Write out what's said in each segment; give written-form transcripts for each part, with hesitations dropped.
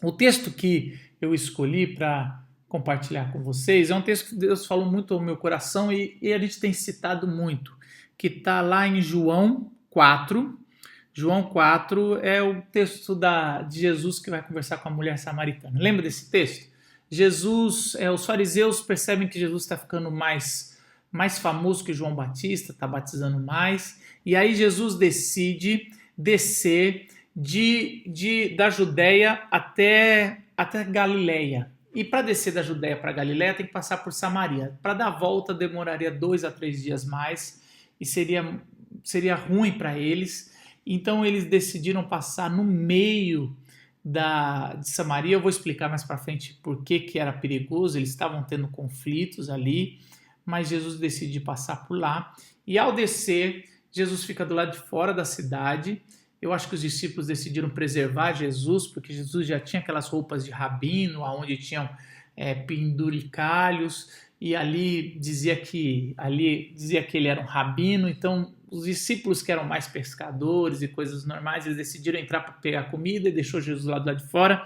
O texto que eu escolhi para compartilhar com vocês é um texto que Deus falou muito ao meu coração e a gente tem citado muito, que está lá em João 4. João 4 é o texto de Jesus que vai conversar com a mulher samaritana. Lembra desse texto? Os fariseus percebem que Jesus está ficando mais famoso que João Batista, está batizando mais, e aí Jesus decide descer da Judéia até Galiléia. E para descer da Judéia para Galiléia tem que passar por Samaria. Para dar a volta demoraria 2 a 3 dias mais e seria ruim para eles. Então eles decidiram passar no meio de Samaria. Eu vou explicar mais para frente por que era perigoso. Eles estavam tendo conflitos ali, mas Jesus decide passar por lá. E ao descer, Jesus fica do lado de fora da cidade. Eu acho que os discípulos decidiram preservar Jesus, porque Jesus já tinha aquelas roupas de rabino, onde tinham penduricalhos, e ali dizia que ele era um rabino. Então os discípulos, que eram mais pescadores e coisas normais, eles decidiram entrar para pegar comida e deixou Jesus lá do lado de fora.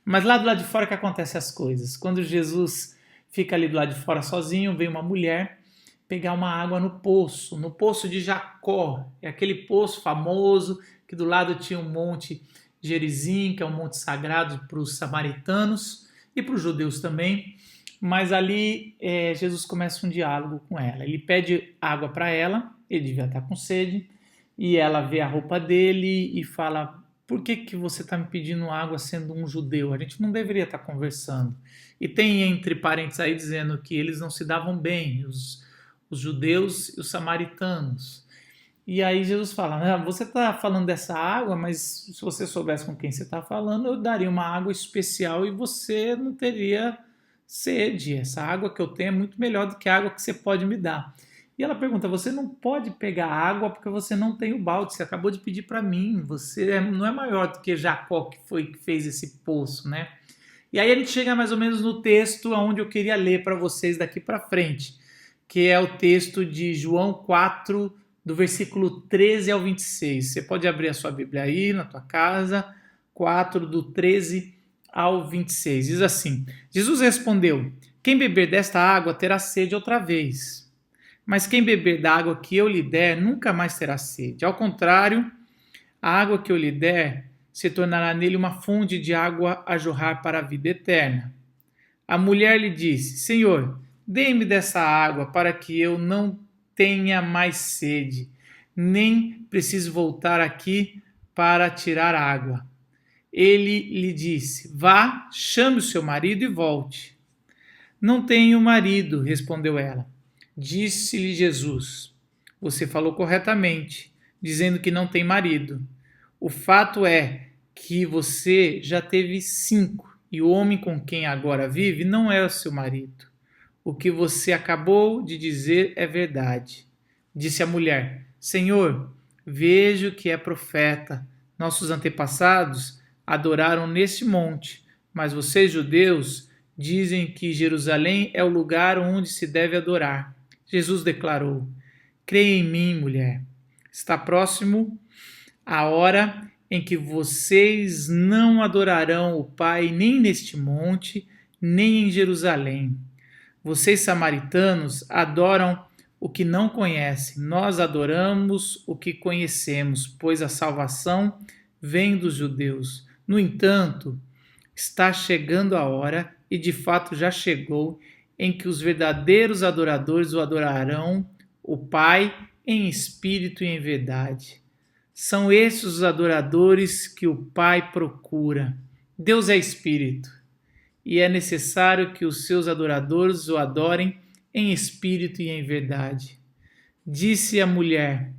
Mas lá do lado de fora que acontecem as coisas. Quando Jesus fica ali do lado de fora sozinho, vem uma mulher pegar uma água no poço de Jacó. É aquele poço famoso que do lado tinha um monte Gerizim, que é um monte sagrado para os samaritanos e para os judeus também. Mas ali Jesus começa um diálogo com ela. Ele pede água para ela, ele devia estar com sede, e ela vê a roupa dele e fala: por que você está me pedindo água sendo um judeu? A gente não deveria estar conversando. E tem entre parênteses aí dizendo que eles não se davam bem, os judeus e os samaritanos. E aí Jesus fala: você está falando dessa água, mas se você soubesse com quem você está falando, eu daria uma água especial e você não teria sede. Essa água que eu tenho é muito melhor do que a água que você pode me dar. E ela pergunta: você não pode pegar água porque você não tem o balde, você acabou de pedir para mim, você não é maior do que Jacó, que fez esse poço, né? E aí a gente chega mais ou menos no texto onde eu queria ler para vocês daqui para frente, que é o texto de João 4, do versículo 13 ao 26. Você pode abrir a sua Bíblia aí na tua casa, 4, do 13 ao 26. Diz assim: Jesus respondeu: quem beber desta água terá sede outra vez. Mas quem beber da água que eu lhe der nunca mais terá sede. Ao contrário, a água que eu lhe der se tornará nele uma fonte de água a jorrar para a vida eterna. A mulher lhe disse: Senhor, dê-me dessa água para que eu não tenha mais sede, nem precise voltar aqui para tirar água. Ele lhe disse: vá, chame o seu marido e volte. Não tenho marido, respondeu ela. Disse-lhe Jesus: você falou corretamente, dizendo que não tem marido. O fato é que você já teve 5, e o homem com quem agora vive não é o seu marido. O que você acabou de dizer é verdade. Disse a mulher: Senhor, vejo que é profeta. Nossos antepassados adoraram neste monte, mas vocês, judeus, dizem que Jerusalém é o lugar onde se deve adorar. Jesus declarou: creia em mim, mulher. Está próximo a hora em que vocês não adorarão o Pai nem neste monte, nem em Jerusalém. Vocês, samaritanos, adoram o que não conhecem. Nós adoramos o que conhecemos, pois a salvação vem dos judeus. No entanto, está chegando a hora, e de fato já chegou, em que os verdadeiros adoradores o adorarão, o Pai, em espírito e em verdade. São esses os adoradores que o Pai procura. Deus é espírito, e é necessário que os seus adoradores o adorem em espírito e em verdade. Disse a mulher: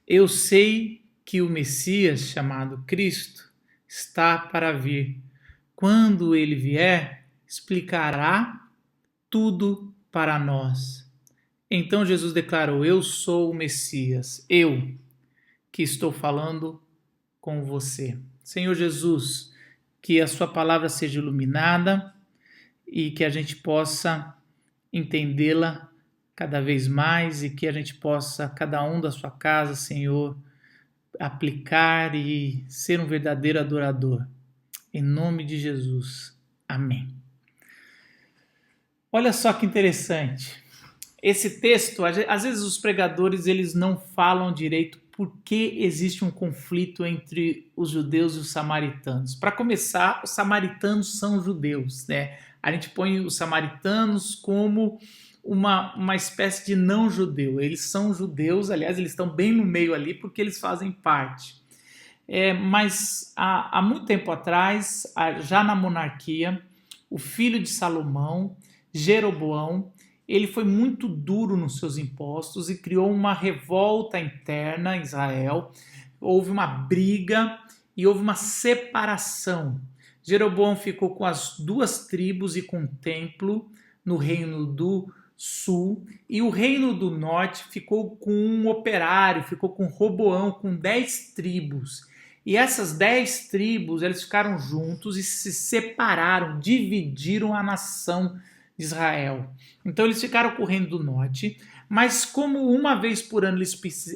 eu sei que o Messias, chamado Cristo, está para vir. Quando ele vier, explicará tudo para nós. Então Jesus declarou: eu sou o Messias, eu que estou falando com você. Senhor Jesus, que a sua palavra seja iluminada e que a gente possa entendê-la cada vez mais e que a gente possa, cada um da sua casa, Senhor, aplicar e ser um verdadeiro adorador. Em nome de Jesus. Amém. Olha só que interessante. Esse texto, às vezes os pregadores eles não falam direito por que existe um conflito entre os judeus e os samaritanos. Para começar, os samaritanos são judeus, né? A gente põe os samaritanos como uma espécie de não-judeu. Eles são judeus, aliás, eles estão bem no meio ali porque eles fazem parte. Mas há muito tempo atrás, já na monarquia, o filho de Salomão, Jeroboão, ele foi muito duro nos seus impostos e criou uma revolta interna em Israel. Houve uma briga e houve uma separação. Jeroboão ficou com as 2 tribos e com o templo no reino do sul, e o reino do norte ficou com um operário, ficou com Roboão, com 10 tribos. E essas 10 tribos, eles ficaram juntos e se separaram, dividiram a nação de Israel. Então eles ficaram com o reino do norte, mas como uma vez por ano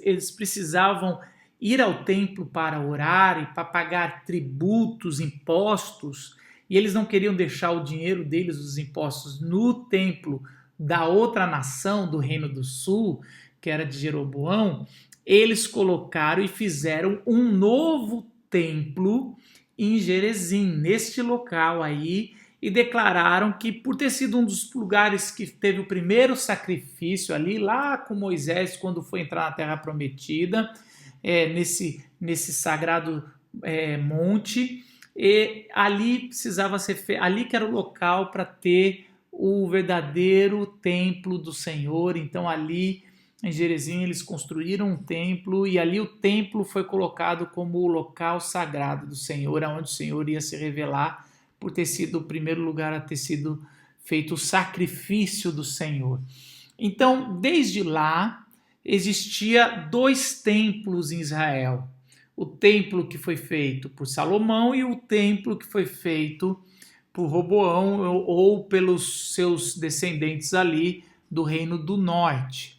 eles precisavam ir ao templo para orar e para pagar tributos, impostos, e eles não queriam deixar o dinheiro deles, os impostos, no templo da outra nação, do reino do sul, que era de Jeroboão, eles colocaram e fizeram um novo templo em Gerezim, neste local aí, e declararam que por ter sido um dos lugares que teve o primeiro sacrifício ali, lá com Moisés, quando foi entrar na Terra Prometida, nesse sagrado monte, e ali precisava ser feito, ali que era o local para ter o verdadeiro templo do Senhor. Então ali em Gerezim eles construíram um templo e ali o templo foi colocado como o local sagrado do Senhor, onde o Senhor ia se revelar por ter sido o primeiro lugar a ter sido feito o sacrifício do Senhor. Então, desde lá, existia 2 templos em Israel. O templo que foi feito por Salomão e o templo que foi feito por Roboão ou pelos seus descendentes ali do Reino do Norte.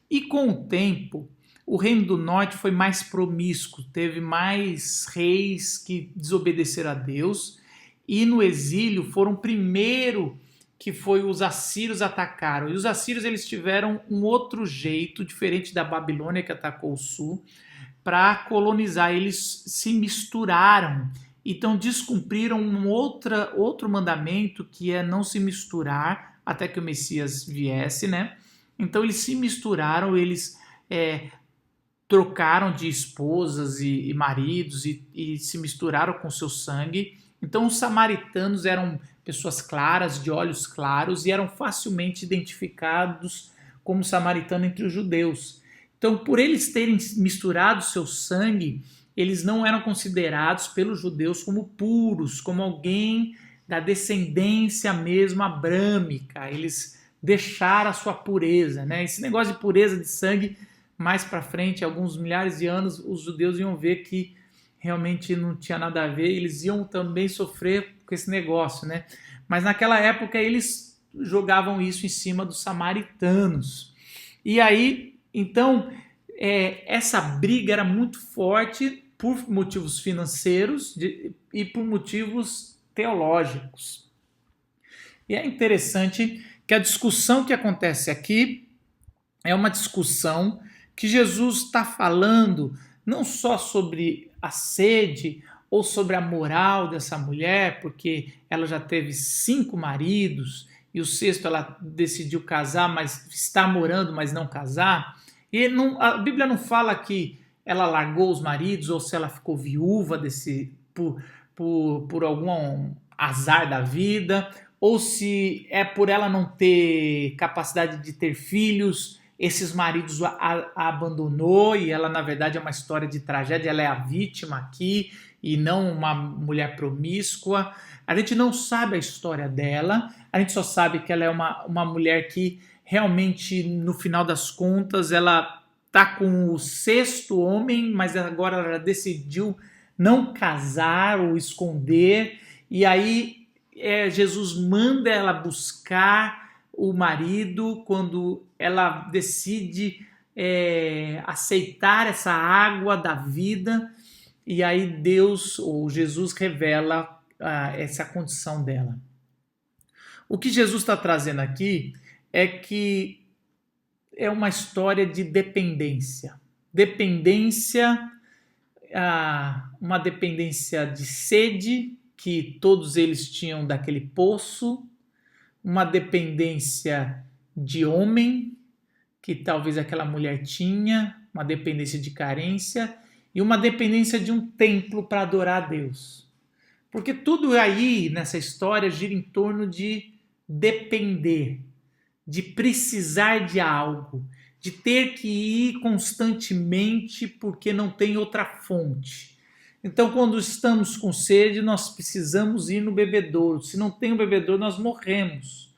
E com o tempo, o Reino do Norte foi mais promíscuo, teve mais reis que desobedeceram a Deus, e no exílio foram primeiro que foi os assírios atacaram. E os assírios eles tiveram um outro jeito, diferente da Babilônia que atacou o sul, para colonizar. Eles se misturaram, então descumpriram outro mandamento que é não se misturar até que o Messias viesse, né? Então eles se misturaram, eles trocaram de esposas e maridos e se misturaram com seu sangue. Então os samaritanos eram pessoas claras, de olhos claros, e eram facilmente identificados como samaritano entre os judeus. Então, por eles terem misturado seu sangue, eles não eram considerados pelos judeus como puros, como alguém da descendência mesmo abrâmica. Eles deixaram a sua pureza, né? Esse negócio de pureza de sangue, mais para frente, alguns milhares de anos, os judeus iam ver que realmente não tinha nada a ver, eles iam também sofrer com esse negócio, né? Mas naquela época eles jogavam isso em cima dos samaritanos. E aí, então, essa briga era muito forte por motivos financeiros e por motivos teológicos. E é interessante que a discussão que acontece aqui é uma discussão que Jesus está falando não só sobre a sede ou sobre a moral dessa mulher, porque ela já teve 5 maridos e o 6º ela decidiu casar, mas está namorando, mas não casar. E a Bíblia não fala que ela largou os maridos ou se ela ficou viúva por algum azar da vida, ou se é por ela não ter capacidade de ter filhos, esses maridos a abandonou e ela na verdade é uma história de tragédia, ela é a vítima aqui e não uma mulher promíscua. A gente não sabe a história dela, a gente só sabe que ela é uma mulher que realmente no final das contas ela está com o 6º homem, mas agora ela decidiu não casar ou esconder, e aí Jesus manda ela buscar o marido quando ela decide aceitar essa água da vida, e aí Deus ou Jesus revela essa condição dela. O que Jesus está trazendo aqui é que é uma história de dependência. Dependência, uma dependência de sede, que todos eles tinham daquele poço, uma dependência de homem, que talvez aquela mulher tinha, uma dependência de carência, e uma dependência de um templo para adorar a Deus. Porque tudo aí nessa história gira em torno de depender, de precisar de algo, de ter que ir constantemente porque não tem outra fonte. Então, quando estamos com sede, nós precisamos ir no bebedouro. Se não tem o bebedouro, nós morremos.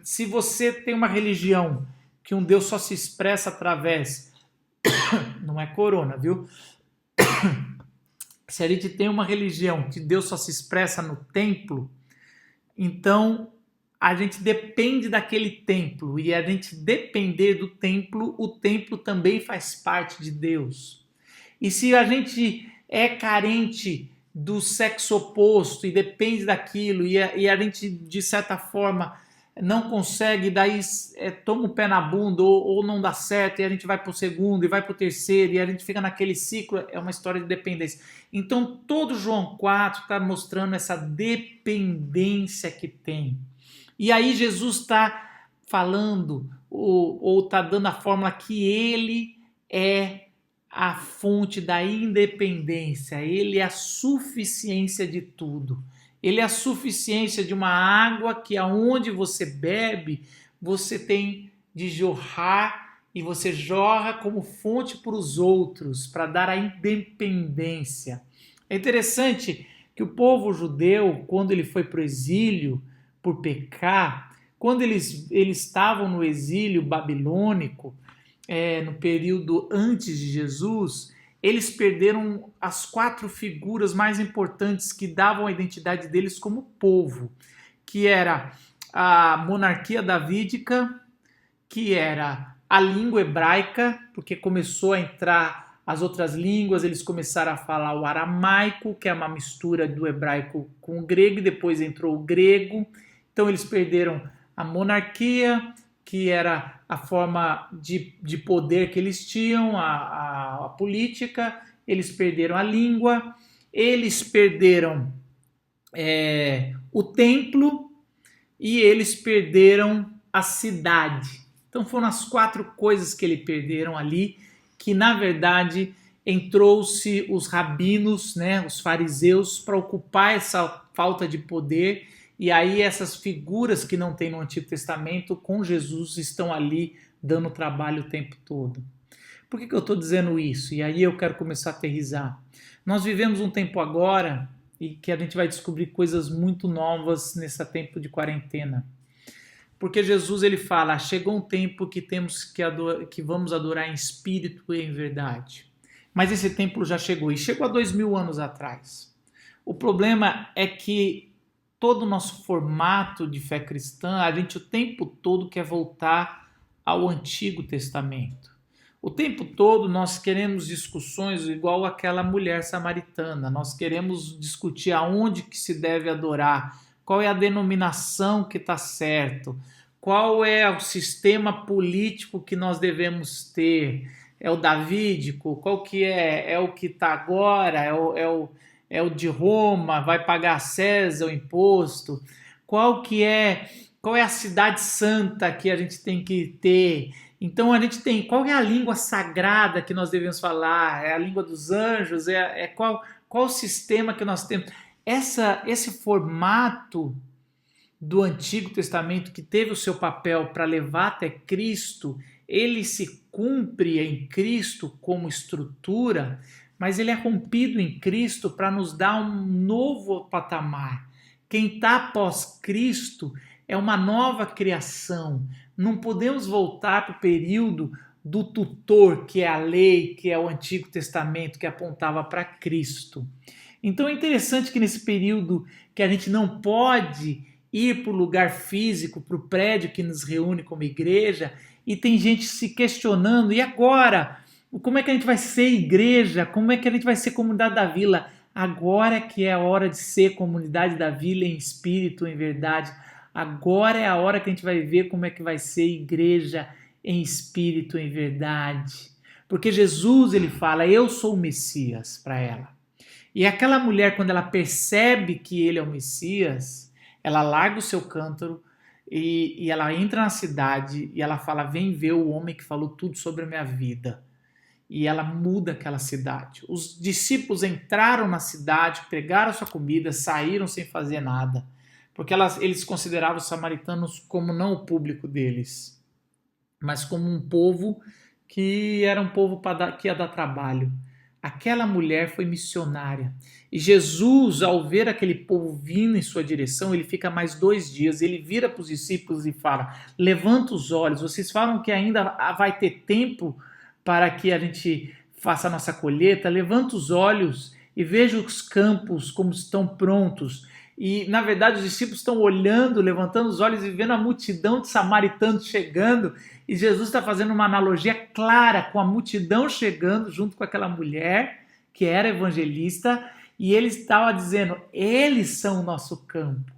Se você tem uma religião que um Deus só se expressa através... Não é corona, viu? Se a gente tem uma religião que Deus só se expressa no templo, então a gente depende daquele templo, e a gente depender do templo, o templo também faz parte de Deus. E se a gente é carente do sexo oposto e depende daquilo, e a gente, de certa forma, não consegue, daí toma o pé na bunda ou não dá certo, e a gente vai para o segundo e vai para o terceiro, e a gente fica naquele ciclo, é uma história de dependência. Então todo João 4 está mostrando essa dependência que tem. E aí Jesus está falando, ou está dando a fórmula que ele é a fonte da independência, ele é a suficiência de tudo. Ele é a suficiência de uma água que aonde você bebe, você tem de jorrar, e você jorra como fonte para os outros, para dar a independência. É interessante que o povo judeu, quando ele foi para o exílio por pecar, quando eles estavam no exílio babilônico, no período antes de Jesus, eles perderam as 4 figuras mais importantes que davam a identidade deles como povo, que era a monarquia davídica, que era a língua hebraica, porque começou a entrar as outras línguas, eles começaram a falar o aramaico, que é uma mistura do hebraico com o grego, e depois entrou o grego. Então eles perderam a monarquia, que era a forma de poder que eles tinham, a política, eles perderam a língua, eles perderam o templo e eles perderam a cidade. Então foram as 4 coisas que eles perderam ali, que na verdade entrou-se os rabinos, né, os fariseus, para ocupar essa falta de poder. E aí essas figuras que não tem no Antigo Testamento, com Jesus, estão ali dando trabalho o tempo todo. Por que eu estou dizendo isso? E aí eu quero começar a aterrissar. Nós vivemos um tempo agora e que a gente vai descobrir coisas muito novas nesse tempo de quarentena. Porque Jesus ele fala, chegou um tempo que que vamos adorar em espírito e em verdade. Mas esse tempo já chegou, e chegou há 2000 anos atrás. O problema é que todo o nosso formato de fé cristã, a gente o tempo todo quer voltar ao Antigo Testamento. O tempo todo nós queremos discussões igual aquela mulher samaritana. Nós queremos discutir aonde que se deve adorar, qual é a denominação que está certo, qual é o sistema político que nós devemos ter. É o davídico? Qual que é? É o que está agora? É o de Roma, vai pagar a César o imposto? Qual é a cidade santa que a gente tem que ter? Então a gente tem, qual é a língua sagrada que nós devemos falar? É a língua dos anjos? Qual o sistema que nós temos? Esse formato do Antigo Testamento, que teve o seu papel para levar até Cristo, ele se cumpre em Cristo como estrutura, mas ele é rompido em Cristo para nos dar um novo patamar. Quem está após Cristo é uma nova criação. Não podemos voltar para o período do tutor, que é a lei, que é o Antigo Testamento, que apontava para Cristo. Então é interessante que nesse período que a gente não pode ir para o lugar físico, para o prédio que nos reúne como igreja, e tem gente se questionando, e agora? Como é que a gente vai ser igreja? Como é que a gente vai ser comunidade da vila? agora que é a hora de ser comunidade da vila em espírito, em verdade. Agora é a hora que a gente vai ver como é que vai ser igreja em espírito, em verdade. Porque Jesus, ele fala, eu sou o Messias para ela. E aquela mulher, quando ela percebe que ele é o Messias, ela larga o seu cântaro e ela entra na cidade e ela fala, vem ver o homem que falou tudo sobre a minha vida. E ela muda aquela cidade. Os discípulos entraram na cidade, pegaram sua comida, saíram sem fazer nada, porque eles consideravam os samaritanos como não o público deles, mas como um povo que era um povo que ia dar trabalho. Aquela mulher foi missionária. E Jesus, ao ver aquele povo vindo em sua direção, ele fica mais 2 dias. Ele vira para os discípulos e fala, levanta os olhos, vocês falam que ainda vai ter tempo para que a gente faça a nossa colheita, levanta os olhos e veja os campos como estão prontos. E, na verdade, os discípulos estão olhando, levantando os olhos e vendo a multidão de samaritanos chegando. E Jesus está fazendo uma analogia clara com a multidão chegando junto com aquela mulher que era evangelista. E ele estava dizendo, eles são o nosso campo.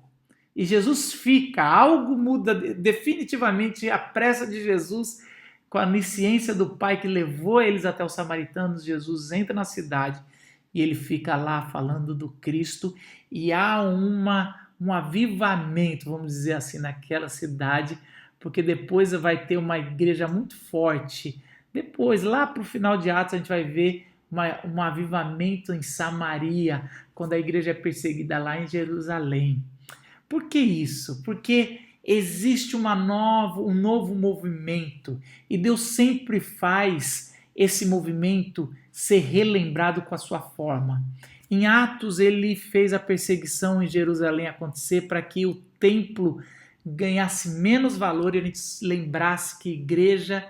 E Jesus fica, algo muda definitivamente, a pressa de Jesus com a onisciência do Pai que levou eles até os samaritanos. Jesus entra na cidade e ele fica lá falando do Cristo e há um avivamento, vamos dizer assim, naquela cidade, porque depois vai ter uma igreja muito forte. Depois, lá para o final de Atos, a gente vai ver um avivamento em Samaria, quando a igreja é perseguida lá em Jerusalém. Por que isso? Porque existe um novo movimento e Deus sempre faz esse movimento ser relembrado com a sua forma. Em Atos, ele fez a perseguição em Jerusalém acontecer para que o templo ganhasse menos valor e a gente lembrasse que igreja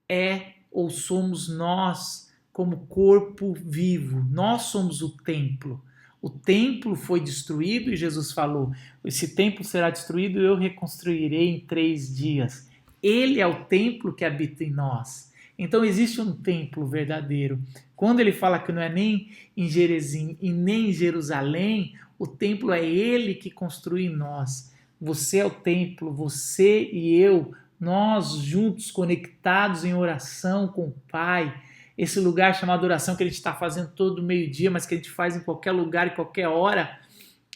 é ou somos nós como corpo vivo. Nós somos o templo. O templo foi destruído e Jesus falou, esse templo será destruído e eu reconstruirei em 3 dias. Ele é o templo que habita em nós. Então existe um templo verdadeiro. Quando ele fala que não é nem em Gerezim e nem em Jerusalém, o templo é ele que construi em nós. Você é o templo, você e eu, nós juntos, conectados em oração com o Pai. Esse lugar chamado oração que a gente está fazendo todo meio-dia, mas que a gente faz em qualquer lugar, em qualquer hora,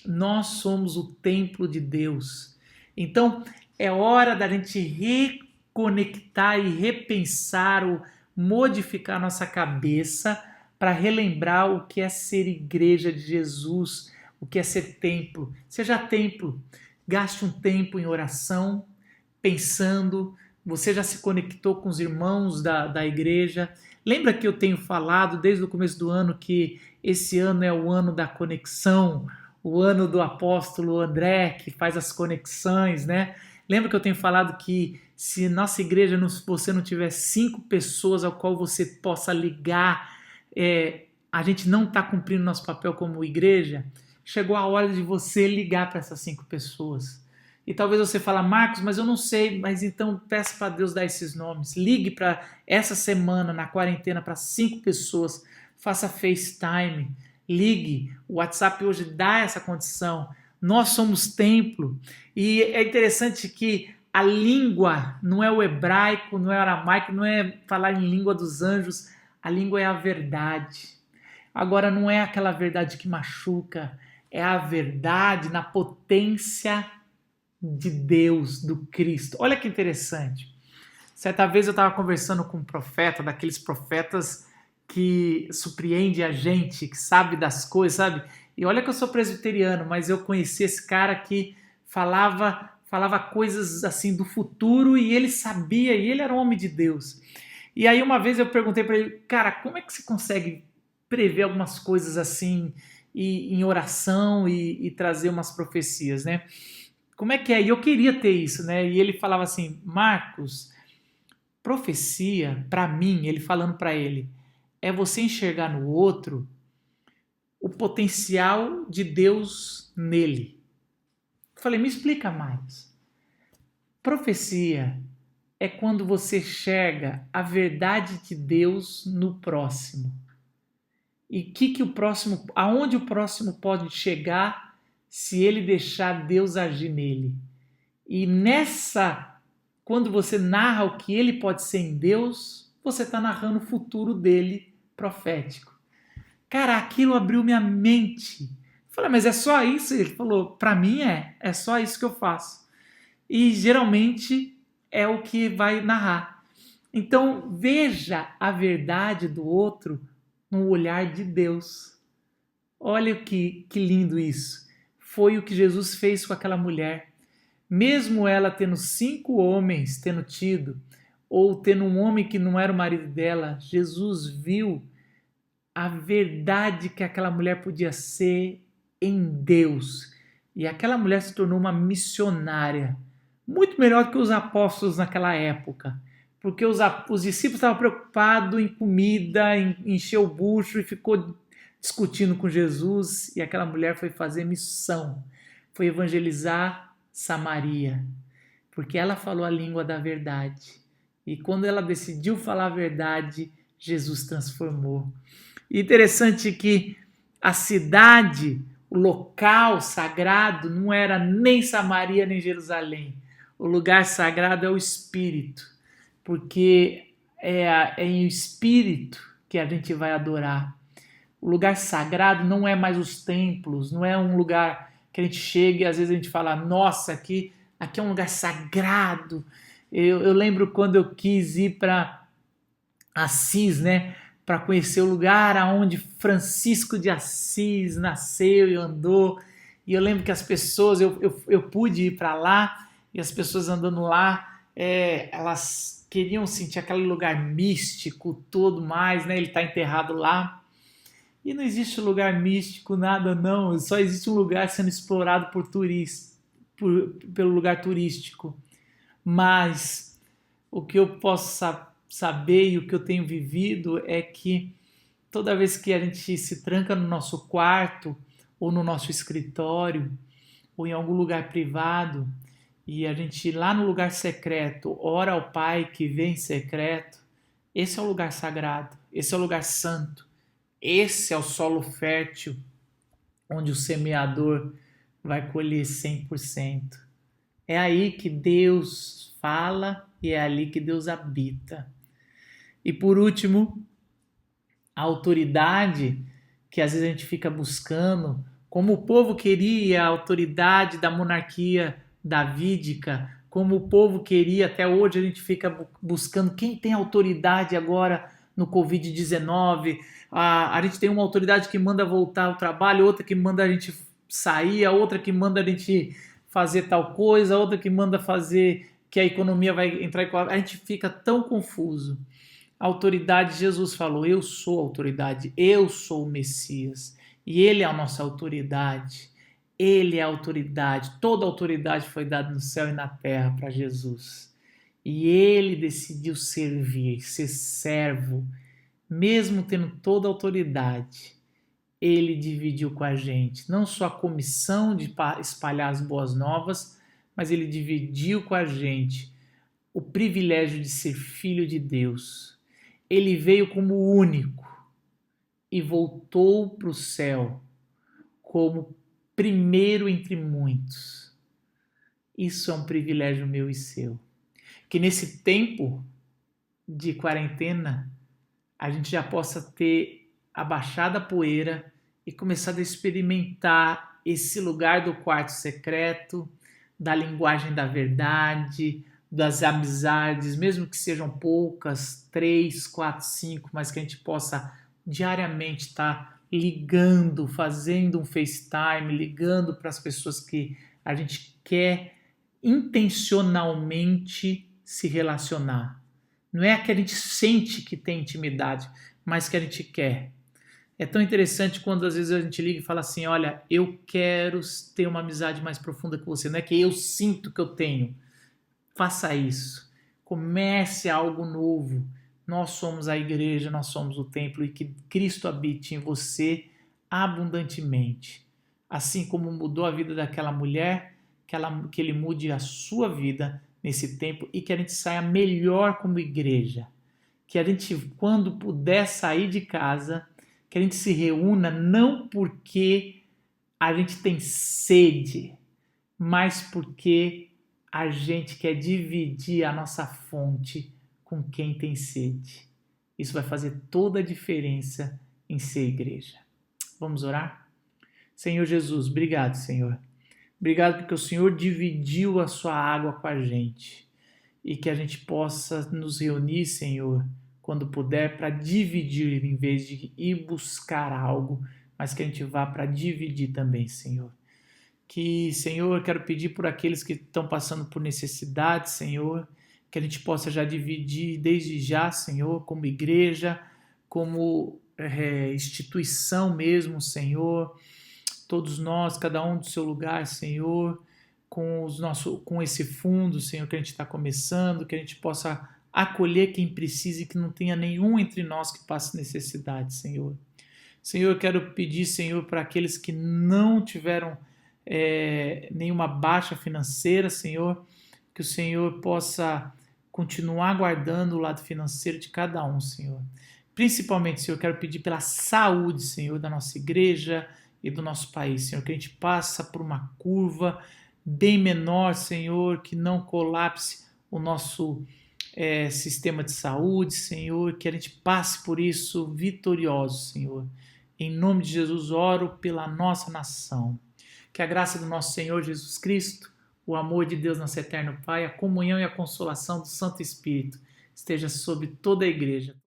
nós somos o templo de Deus. Então, é hora da gente reconectar e repensar, modificar nossa cabeça para relembrar o que é ser igreja de Jesus, o que é ser templo. Seja templo, gaste um tempo em oração, pensando, você já se conectou com os irmãos da igreja. Lembra que eu tenho falado desde o começo do ano que esse ano é o ano da conexão, o ano do apóstolo André, que faz as conexões, né? Lembra que eu tenho falado que se nossa igreja, você não tiver 5 pessoas ao qual você possa ligar, a gente não está cumprindo nosso papel como igreja? Chegou a hora de você ligar para essas 5 pessoas. E talvez você fale, Marcos, mas eu não sei, mas então peça para Deus dar esses nomes. Ligue para essa semana, na quarentena, para 5 pessoas. Faça FaceTime. Ligue. O WhatsApp hoje dá essa condição. Nós somos templo. E é interessante que a língua não é o hebraico, não é o aramaico, não é falar em língua dos anjos. A língua é a verdade. Agora, não é aquela verdade que machuca. É a verdade na potência de Deus, do Cristo. Olha que interessante. Certa vez eu estava conversando com um profeta, daqueles profetas que surpreende a gente, que sabe das coisas, sabe? E olha que eu sou presbiteriano, mas eu conheci esse cara que falava coisas assim do futuro e ele sabia, e ele era um homem de Deus. E aí uma vez eu perguntei para ele, cara, como é que você consegue prever algumas coisas assim em oração e trazer umas profecias, né? Como é que é? E eu queria ter isso, né? E ele falava assim, Marcos, profecia, para mim, ele falando para ele, é você enxergar no outro o potencial de Deus nele. Eu falei, me explica mais. Profecia é quando você enxerga a verdade de Deus no próximo. E aonde o próximo pode chegar se ele deixar Deus agir nele. E quando você narra o que ele pode ser em Deus, você está narrando o futuro dele profético. Cara, aquilo abriu minha mente. Eu falei, mas é só isso? Ele falou, para mim é só isso que eu faço. E geralmente é o que vai narrar. Então veja a verdade do outro no olhar de Deus. Olha que lindo isso. Foi o que Jesus fez com aquela mulher. Mesmo ela tendo 5 homens, tendo tido, ou tendo um homem que não era o marido dela, Jesus viu a verdade que aquela mulher podia ser em Deus. E aquela mulher se tornou uma missionária, muito melhor do que os apóstolos naquela época. Porque os discípulos estavam preocupados em comida, em encher o bucho, e ficou discutindo com Jesus. E aquela mulher foi fazer missão, foi evangelizar Samaria, porque ela falou a língua da verdade. E quando ela decidiu falar a verdade, Jesus transformou. E interessante que a cidade, o local sagrado, não era nem Samaria nem Jerusalém. O lugar sagrado é o Espírito, porque é em espírito que a gente vai adorar. O lugar sagrado não é mais os templos, não é um lugar que a gente chega e às vezes a gente fala, nossa, aqui é um lugar sagrado. Eu lembro quando eu quis ir para Assis, né, para conhecer o lugar aonde Francisco de Assis nasceu e andou. E eu lembro que as pessoas, eu pude ir para lá, e as pessoas andando lá, elas queriam sentir aquele lugar místico, tudo mais, né? Ele está enterrado lá. E não existe lugar místico, nada não. Só existe um lugar sendo explorado por turistas, pelo lugar turístico. Mas o que eu posso saber e o que eu tenho vivido é que toda vez que a gente se tranca no nosso quarto ou no nosso escritório ou em algum lugar privado e a gente lá no lugar secreto ora ao Pai que vem em secreto, esse é o lugar sagrado, esse é o lugar santo, esse é o solo fértil onde o semeador vai colher 100%. É aí que Deus fala e é ali que Deus habita. E por último, a autoridade que às vezes a gente fica buscando, como o povo queria a autoridade da monarquia davídica, como o povo queria, até hoje a gente fica buscando quem tem autoridade agora no Covid-19. A gente tem uma autoridade que manda voltar ao trabalho, outra que manda a gente sair, a outra que manda a gente fazer tal coisa, a outra que manda fazer que a economia vai entrar em colapso. A gente fica tão confuso. A autoridade, Jesus falou, eu sou a autoridade, eu sou o Messias. E Ele é a nossa autoridade. Ele é a autoridade. Toda a autoridade foi dada no céu e na terra para Jesus. E Ele decidiu servir, ser servo, mesmo tendo toda a autoridade. Ele dividiu com a gente, não só a comissão de espalhar as boas novas, mas Ele dividiu com a gente o privilégio de ser filho de Deus. Ele veio como único e voltou para o céu como primeiro entre muitos. Isso é um privilégio meu e seu. Que nesse tempo de quarentena a gente já possa ter abaixado a poeira e começado a experimentar esse lugar do quarto secreto, da linguagem da verdade, das amizades, mesmo que sejam poucas, 3, 4, 5, mas que a gente possa diariamente estar ligando, fazendo um FaceTime, ligando para as pessoas que a gente quer intencionalmente se relacionar. Não é que a gente sente que tem intimidade, mas que a gente quer. É tão interessante quando às vezes a gente liga e fala assim, olha, eu quero ter uma amizade mais profunda com você. Não é que eu sinto que eu tenho. Faça isso. Comece algo novo. Nós somos a igreja, nós somos o templo e que Cristo habite em você abundantemente. Assim como mudou a vida daquela mulher, que Ele mude a sua vida nesse tempo e que a gente saia melhor como igreja. Que a gente, quando puder sair de casa, Que a gente se reúna não porque a gente tem sede, mas porque a gente quer dividir a nossa fonte com quem tem sede. Isso vai fazer toda a diferença em ser igreja. Vamos orar? Senhor Jesus, obrigado, Senhor. Obrigado porque o Senhor dividiu a sua água com a gente e que a gente possa nos reunir, Senhor, quando puder, para dividir em vez de ir buscar algo, mas que a gente vá para dividir também, Senhor. Que, Senhor, eu quero pedir por aqueles que estão passando por necessidade, Senhor, que a gente possa já dividir desde já, Senhor, como igreja, como instituição mesmo, Senhor, todos nós, cada um do seu lugar, Senhor, com esse fundo, Senhor, que a gente está começando, que a gente possa acolher quem precisa e que não tenha nenhum entre nós que passe necessidade, Senhor. Senhor, eu quero pedir, Senhor, para aqueles que não tiveram nenhuma baixa financeira, Senhor, que o Senhor possa continuar guardando o lado financeiro de cada um, Senhor. Principalmente, Senhor, eu quero pedir pela saúde, Senhor, da nossa igreja e do nosso país, Senhor, que a gente passa por uma curva bem menor, Senhor, que não colapse o nosso sistema de saúde, Senhor, que a gente passe por isso vitorioso, Senhor. Em nome de Jesus, oro pela nossa nação. Que a graça do nosso Senhor Jesus Cristo, o amor de Deus nosso eterno Pai, a comunhão e a consolação do Santo Espírito esteja sobre toda a igreja.